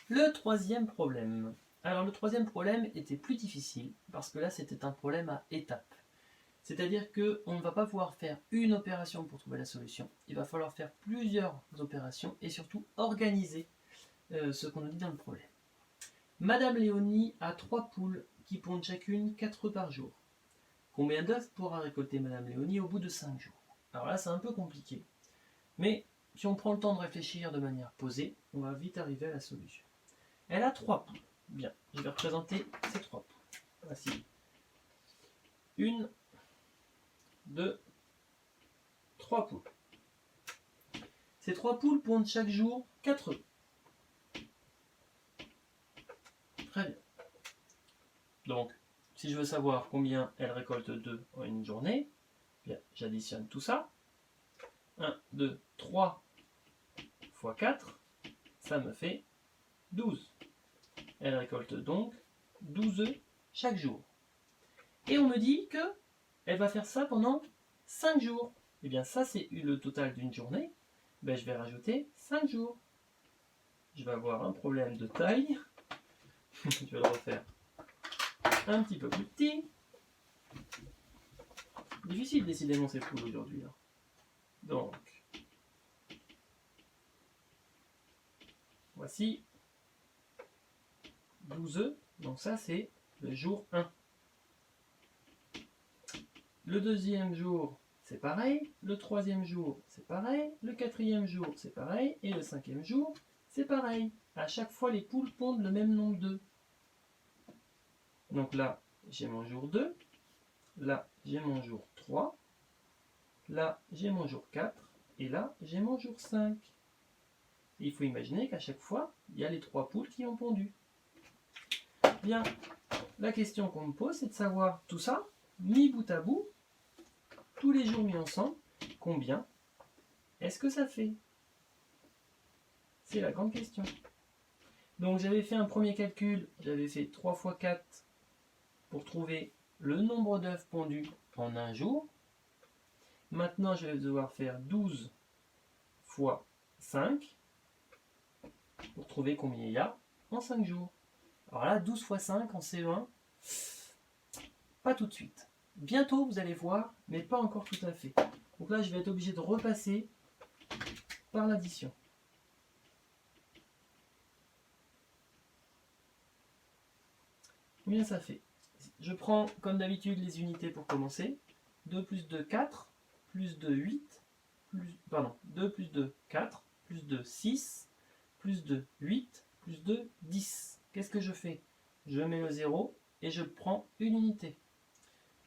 Le troisième problème. Alors le troisième problème était plus difficile parce que là c'était un problème à étapes. C'est-à-dire qu'on ne va pas pouvoir faire une opération pour trouver la solution. Il va falloir faire plusieurs opérations et surtout organiser ce qu'on nous dit dans le problème. Madame Léonie a 3 poules qui pondent chacune 4 œufs par jour. Combien d'œufs pourra récolter Madame Léonie au bout de 5 jours? Alors là c'est un peu compliqué. Mais si on prend le temps de réfléchir de manière posée, on va vite arriver à la solution. Elle a 3 poules. Bien, je vais représenter ces 3 poules. Voici. 1, 2, 3 poules. Ces 3 poules pondent chaque jour 4 œufs. Très bien. Donc, si je veux savoir combien elles récoltent d'œufs en une journée, bien, j'additionne tout ça. 1, 2, 3 fois 4, ça me fait 12. Elle récolte donc 12 œufs chaque jour. Et on me dit que elle va faire ça pendant 5 jours. Et bien ça c'est le total d'une journée. Ben, je vais rajouter 5 jours. Je vais avoir un problème de taille. Je vais le refaire un petit peu plus petit. Difficile décidément ces poules aujourd'hui. Donc, voici 12 œufs. Donc ça c'est le jour 1. Le deuxième jour, c'est pareil. Le troisième jour, c'est pareil. Le quatrième jour, c'est pareil. Et le cinquième jour, c'est pareil. À chaque fois, les poules pondent le même nombre d'œufs. Donc là, j'ai mon jour 2. Là, j'ai mon jour 3. Là, j'ai mon jour 4. Et là, j'ai mon jour 5. Et il faut imaginer qu'à chaque fois, il y a les 3 poules qui ont pondu. Bien, la question qu'on me pose, c'est de savoir tout ça, mis bout à bout, tous les jours mis ensemble, combien est-ce que ça fait? C'est la grande question. Donc j'avais fait un premier calcul, j'avais fait 3 fois 4 pour trouver le nombre d'œufs pondus en un jour. Maintenant je vais devoir faire 12 fois 5 pour trouver combien il y a en 5 jours. Alors là, 12 fois 5 en CE1, pas tout de suite. Bientôt vous allez voir, mais pas encore tout à fait. Donc là je vais être obligé de repasser par l'addition. Combien ça fait? Je prends comme d'habitude les unités pour commencer. 2 plus 2, 4, plus 2, 8, 2 plus 2, 4, plus 2, 6, plus 2, 8, plus 2, 10. Qu'est-ce que je fais? Je mets le 0 et je prends une unité.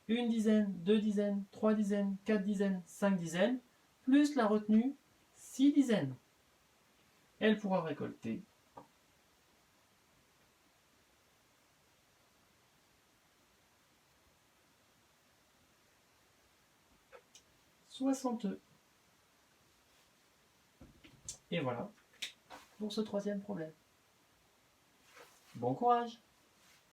Une dizaine, 2 dizaines, 3 dizaines, 4 dizaines, 5 dizaines, plus la retenue, 6 dizaines. Elle pourra récolter 60 œufs. Et voilà pour ce troisième problème. Bon courage!